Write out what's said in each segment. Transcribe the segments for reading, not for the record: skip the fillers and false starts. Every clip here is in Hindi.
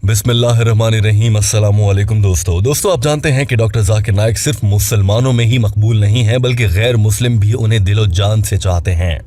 बिस्मिल्लाहिर्रहमानिर्रहीम। अस्सलामुअलैकुम दोस्तों, आप जानते हैं कि डॉक्टर जाकिर नाइक सिर्फ मुसलमानों में ही मकबूल नहीं है बल्कि गैर मुस्लिम भी उन्हें दिलो जान से चाहते हैं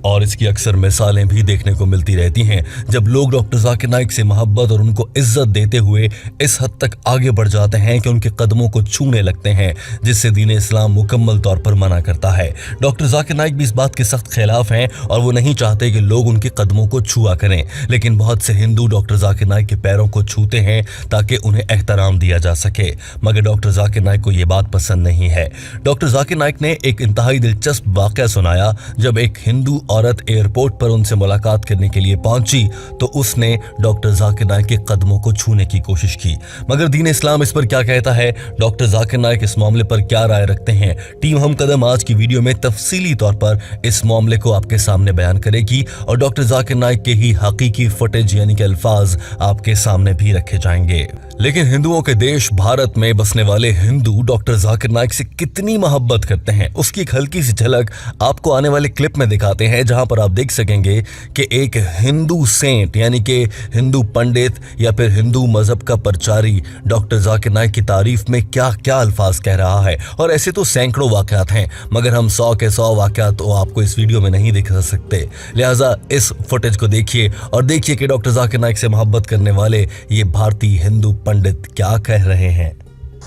और इसकी अक्सर मिसालें भी देखने को मिलती रहती हैं जब लोग डॉक्टर जाकिर नाइक से मोहब्बत और उनको इज्जत देते हुए इस हद तक आगे बढ़ जाते हैं कि उनके कदमों को छूने लगते हैं, जिससे दीन इस्लाम मुकम्मल तौर पर मना करता है। डॉक्टर जाकिर नाइक भी इस बात के सख्त खिलाफ हैं और वो नहीं चाहते कि लोग उनके कदमों को छुआ करें, लेकिन बहुत से हिंदू डॉक्टर जाकिर नाइक के पैरों को छूते हैं ताकि उन्हें एहतराम दिया जा सके, मगर डॉक्टर जाकिर नाइक को ये बात पसंद नहीं है। डॉक्टर जाकिर नाइक ने एक इंतहाई दिलचस्प वाक़या सुनाया। जब एक हिंदू औरत एयरपोर्ट पर उनसे मुलाकात करने के लिए पहुंची तो उसने डॉक्टर जाकिर नाइक के कदमों को छूने की कोशिश की, मगर दीन इस्लाम इस पर क्या कहता है, डॉक्टर जाकिर नाइक इस मामले पर क्या राय रखते हैं। टीम हम कदम आज की वीडियो में तफसीली तौर पर इस मामले को आपके सामने बयान करेगी और डॉक्टर जाकिर नाइक के ही हकीकी फुटेज यानी कि अल्फाज आपके सामने भी रखे जाएंगे। लेकिन हिंदुओं के देश भारत में बसने वाले हिंदू डॉक्टर जाकिर नाइक से कितनी मोहब्बत करते हैं उसकी एक हल्की सी झलक आपको आने वाले क्लिप में दिखाते हैं, जहां पर आप देख सकेंगे कि एक हिंदू सेंट यानी कि हिंदू पंडित या फिर हिंदू मजहब का प्रचारी डॉक्टर जाकिर नाइक की तारीफ में क्या क्या अल्फाज कह रहा है। और ऐसे तो सैकड़ों वाकयात हैं, मगर हम 100 के 100 वाकयात तो आपको इस वीडियो में नहीं दिखा सकते। लिहाजा इस फुटेज को देखिए और देखिए कि डॉक्टर जाकिर नाइक से मोहब्बत करने वाले ये भारतीय हिंदू पंडित क्या कह रहे हैं।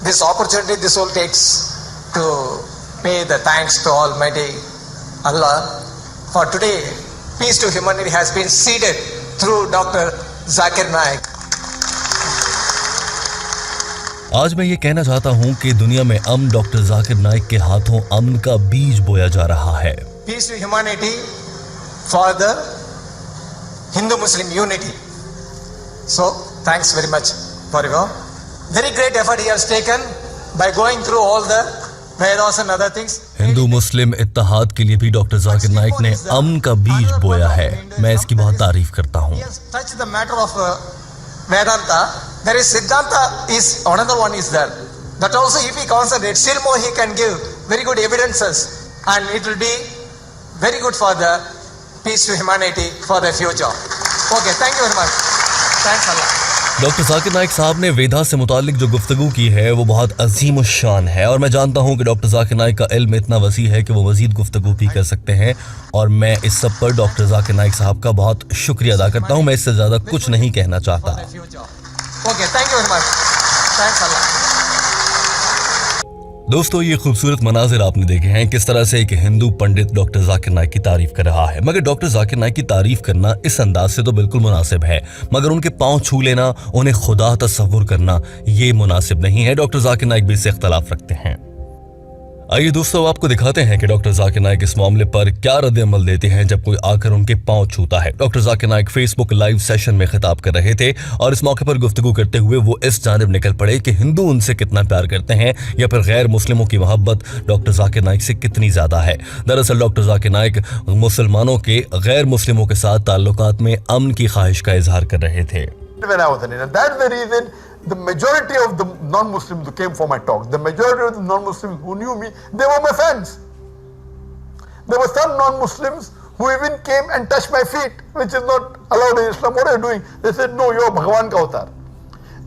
This opportunity this all takes to pay the thanks to Almighty Allah for today. Peace to humanity has been seeded through Dr. Zakir Naik. आज मैं ये कहना चाहता हूँ कि दुनिया में अमन डॉक्टर जाकिर नाइक के हाथों अमन का बीज बोया जा रहा है। Peace to humanity for the Hindu-Muslim unity. So thanks very much for your very great effort he has taken by going through all the Vedas and other things. Hindu मुस्लिम इत्तेहाद के लिए भी डॉक्टर जाकिर नाइक ने अमन का बीज बोया है। मैं इसकी बहुत तारीफ करता हूँ। He has touched the matter of Vedanta. There is Siddhanta is another one is there. That also if he concentrates, still more he can give very good evidences and it will be very good for the peace to humanity for the future. Okay, thank you very much. Thanks Allah. Doctor Zakir Naik साहब ने वेदा से मुतालिक जो गुफ्तगू की है वो बहुत अजीम शान है और मैं जानता हूँ कि डॉक्टर जाकिर नाइक का इल्म इतना वसी है कि वो मजीद गुफ्तगू भी कर सकते हैं और मैं इस सब पर डॉक्टर जाकिर नाइक साहब का बहुत शुक्रिया अदा करता हूँ। मैं इससे ज़्यादा कुछ नहीं कहना चाहता। Okay, thank you very much. Thanks Allah. दोस्तों, ये खूबसूरत मनाजिर आपने देखे हैं किस तरह से एक हिंदू पंडित डॉक्टर जाकिर नाइक की तारीफ कर रहा है, मगर डॉक्टर जाकिर नाइक की तारीफ करना इस अंदाज से तो बिल्कुल मुनासिब है, मगर उनके पांव छू लेना, उन्हें खुदा तस्वुर करना ये मुनासिब नहीं है। डॉक्टर जाकिर नाइक भी इससे इख्तलाफ रखते हैं। आइए दोस्तों, आपको दिखाते हैं कि डॉक्टर जाकिर नाइक इस मामले पर क्या रद्द अमल देते हैं जब कोई आकर उनके पांव छूता है। Doctor Zakir Naik Facebook live session में खिताब कर रहे थे और इस मौके पर गुफ्तगू करते हुए वो इस जानिब निकल पड़े कि हिंदू उनसे कितना प्यार करते हैं या फिर गैर मुस्लिमों की मोहब्बत डॉक्टर जाकिर नाइक से कितनी ज्यादा है। दरअसल डॉक्टर जाकिर नाइक मुसलमानों के गैर मुस्लिमों के साथ ताल्लुकात में अमन की ख्वाहिश का इजहार कर रहे थे। The majority of the non-Muslims who came for my talk, the majority of the non-Muslims who knew me, they were my fans. There were some non-Muslims who even came and touched my feet, which is not allowed in Islam. What are you doing? They said, no, you're Bhagwan ka avatar.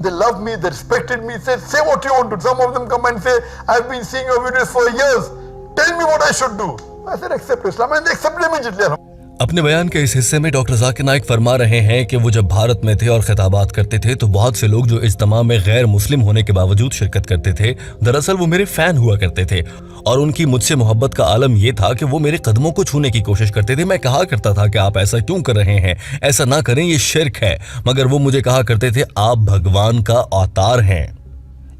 They loved me, they respected me, said, say what you want to. Some of them come and say, I've been seeing your videos for years. Tell me what I should do. I said, accept Islam. And they accepted immediately. अपने बयान के इस हिस्से में डॉक्टर जाकिर नाइक फरमा रहे हैं कि वो जब भारत में थे और खिताबात करते थे तो बहुत से लोग जो इज्तिमा में गैर मुस्लिम होने के बावजूद शिरकत करते थे, दरअसल वो मेरे फैन हुआ करते थे और उनकी मुझसे मोहब्बत का आलम ये था कि वो मेरे कदमों को छूने की कोशिश करते थे। मैं कहा करता था कि आप ऐसा क्यों कर रहे हैं, ऐसा ना करें, ये शिर्क है, मगर वो मुझे कहा करते थे आप भगवान का अवतार हैं,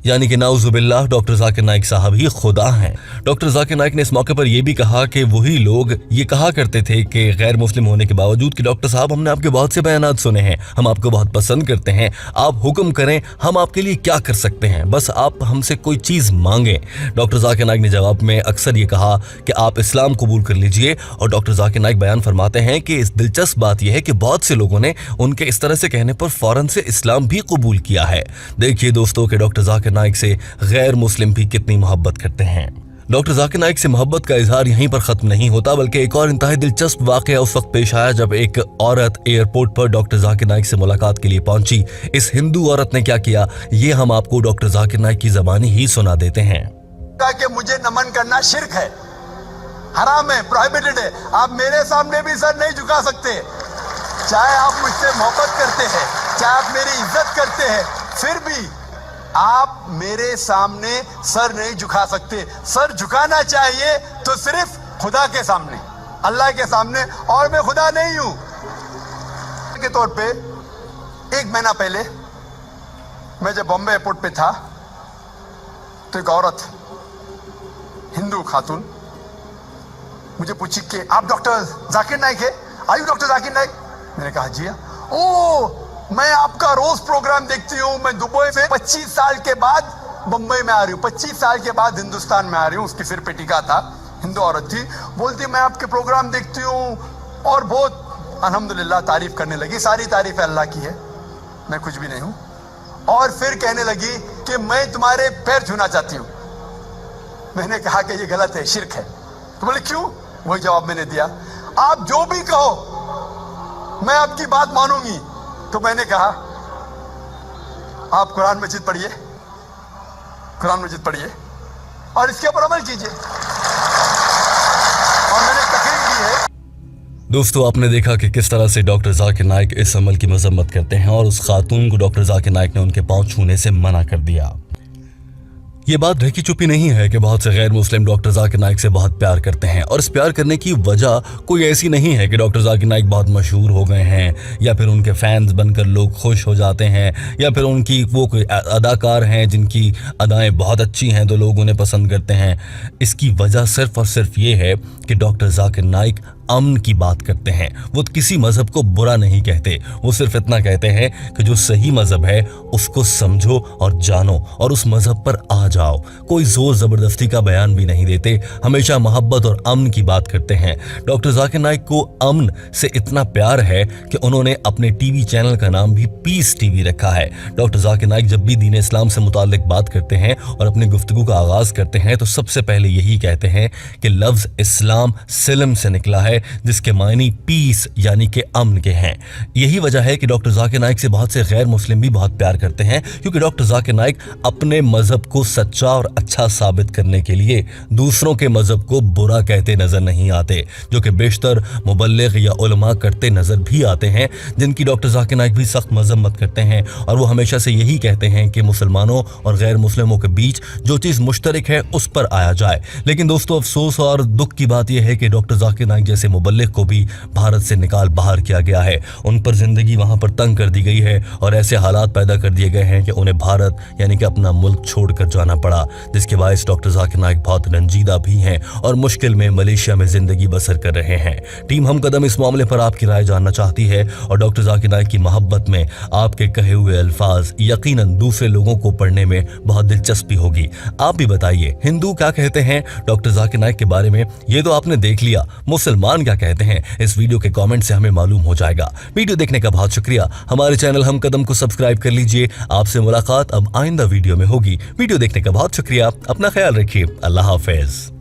यानी कि नाउजुबिल्लाह डॉक्टर जाकिर नाइक साहब ही खुदा हैं। डॉक्टर जाकिर नाइक ने इस मौके पर यह भी कहा कि वही लोग ये कहा करते थे कि गैर मुस्लिम होने के बावजूद कि डॉक्टर साहब हमने आपके बहुत से बयानात सुने हैं, हम आपको बहुत पसंद करते हैं, आप हुक्म करें, हम आपके लिए क्या कर सकते हैं, बस आप हमसे कोई चीज़ मांगें। डॉक्टर जाकिर नाइक ने जवाब में अक्सर ये कहा कि आप इस्लाम कबूल कर लीजिए और डॉक्टर जाकिर नाइक बयान फरमाते हैं कि इस दिलचस्प बात यह है कि बहुत से लोगों ने उनके इस तरह से कहने पर फौरन से इस्लाम भी कबूल किया है। देखिए दोस्तों कि डॉक्टर जाकिर नाइक से गैर मुस्लिम भी कितनी मोहब्बत करते हैं। डॉक्टर जाकिर नाइक से मोहब्बत का इजहार यहीं पर खत्म नहीं होता, बल्कि एक और इंतहाई दिलचस्प वाकया उस वक्त पेश आया जब एक औरत एयरपोर्ट पर डॉक्टर जाकिर नाइक से मुलाकात के लिए पहुंची। इस हिंदू औरत ने क्या किया, ये हम आपको डॉक्टर जाकिर नाइक की ज़बानी ही सुना देते हैं। कि मुझे नमन करना शिर्क है, हराम है, प्रोहिबिटेड है। आप मेरे सामने भी सर नहीं झुका सकते, चाहे आप मुझसे मोहब्बत करते हैं, चाहे आप मेरी इज्जत करते हैं, फिर भी आप मेरे सामने सर नहीं झुका सकते। सर झुकाना चाहिए तो सिर्फ खुदा के सामने, अल्लाह के सामने, और मैं खुदा नहीं हूं। के तौर पे 1 महीना पहले मैं जब बॉम्बे एयरपोर्ट पे था तो एक औरत, हिंदू खातून, मुझे पूछी कि आप डॉक्टर जाकिर नाइक है? Are you doctor Zakir Naik? मैंने कहा जी हाँ। ओ, मैं आपका रोज प्रोग्राम देखती हूँ, मैं दुबई से 25 साल के बाद बम्बई में आ रही हूँ, 25 साल के बाद हिंदुस्तान में आ रही हूँ। उसके सिर पे टीका था, हिंदू औरत थी, बोलती मैं आपके प्रोग्राम देखती हूँ और बहुत अल्हम्दुलिल्लाह तारीफ करने लगी। सारी तारीफ अल्लाह की है, मैं कुछ भी नहीं हूँ। और फिर कहने लगी कि मैं तुम्हारे पैर छूना चाहती हूँ। मैंने कहा कि ये गलत है, शिर्क है। तो बोले क्यों? वही जवाब मैंने दिया, आप जो भी कहो मैं आपकी बात मानूंगी। तो मैंने कहा आप कुरान मजीद पढ़िए, कुरान मजीद पढ़िए और इसके ऊपर अमल कीजिए। और मैंने तकरीर की है। दोस्तों, आपने देखा कि किस तरह से डॉक्टर जाकिर नाइक इस अमल की मजम्मत करते हैं और उस खातून को डॉक्टर जाकिर नाइक ने उनके पांव छूने से मना कर दिया। ये बात ढकी छुपी नहीं है कि बहुत से गैर मुस्लिम डॉक्टर जाकिर नाइक से बहुत प्यार करते हैं, और इस प्यार करने की वजह कोई ऐसी नहीं है कि डॉक्टर जाकिर नाइक बहुत मशहूर हो गए हैं या फिर उनके फैंस बनकर लोग खुश हो जाते हैं या फिर उनकी वो कोई अदाकार हैं जिनकी अदाएं बहुत अच्छी हैं तो लोग उन्हें पसंद करते हैं। इसकी वजह सिर्फ और सिर्फ ये है कि डॉक्टर जाकिर नाइक अमन की बात करते हैं। वो किसी मजहब को बुरा नहीं कहते, वो सिर्फ इतना कहते हैं कि जो सही मजहब है उसको समझो और जानो और उस मजहब पर आ जाओ। कोई जोर जबरदस्ती का बयान भी नहीं देते, हमेशा मोहब्बत और अमन की बात करते हैं। डॉक्टर जाकिर नाइक को अमन से इतना प्यार है कि उन्होंने अपने टीवी चैनल का नाम भी पीस टीवी रखा है। डॉक्टर जाकिर नाइक जब भी दीन इस्लाम से मुताल्लिक बात करते हैं और अपनी गुफ्तगू का आगाज करते हैं तो सबसे पहले यही कहते हैं कि लफ्ज इस्लाम सिलम से निकला है, जिसके मायने पीस यानी कि अमन के हैं। यही वजह है कि डॉक्टर जाकिर नाइक से बहुत से गैर मुस्लिम भी बहुत प्यार करते हैं, क्योंकि डॉक्टर जाकिर नाइक अपने मजहब को सच्चा और अच्छा साबित करने के लिए दूसरों के मजहब को बुरा कहते नजर नहीं आते, जो कि बेशतर मुबल्लिग या उलमा करते नजर भी आते हैं, जिनकी डॉक्टर जाकिर नाइक भी सख्त मजम्मत करते हैं। और वो हमेशा से यही कहते हैं कि मुसलमानों और गैर मुस्लिमों के बीच जो चीज़ मुश्तरक है उस पर आया जाए। लेकिन दोस्तों, अफसोस और दुख की बात यह है कि डॉक्टर जाकिर नाइक जैसे मुबल्लिग को भी भारत से निकाल बाहर किया गया है। उन पर जिंदगी वहां पर तंग कर दी गई है और ऐसे हालात पैदा कर दिए गए हैं कि उन्हें भारत यानी कि अपना मुल्क छोड़कर जाना पड़ा, जिसके बायस डॉक्टर जाकिर नाइक बहुत रंजीदा भी हैं और मुश्किल में मलेशिया में जिंदगी बसर कर रहे हैं। टीम हम कदम इस मामले पर आपकी राय जानना चाहती है और डॉक्टर जाकिर नाइक की मोहब्बत में आपके कहे हुए अल्फाज यकीनन दूसरे लोगों को पढ़ने में बहुत दिलचस्पी होगी। आप भी बताइए, हिंदू क्या कहते हैं डॉक्टर जाकिर नाइक के बारे में, ये तो आपने देख लिया, मुसलमान क्या कहते हैं इस वीडियो के कमेंट से हमें मालूम हो जाएगा। वीडियो देखने का बहुत शुक्रिया। हमारे चैनल हम कदम को सब्सक्राइब कर लीजिए। आपसे मुलाकात अब आइंदा वीडियो में होगी। वीडियो देखने का बहुत शुक्रिया। अपना ख्याल रखिए। अल्लाह हाफिज।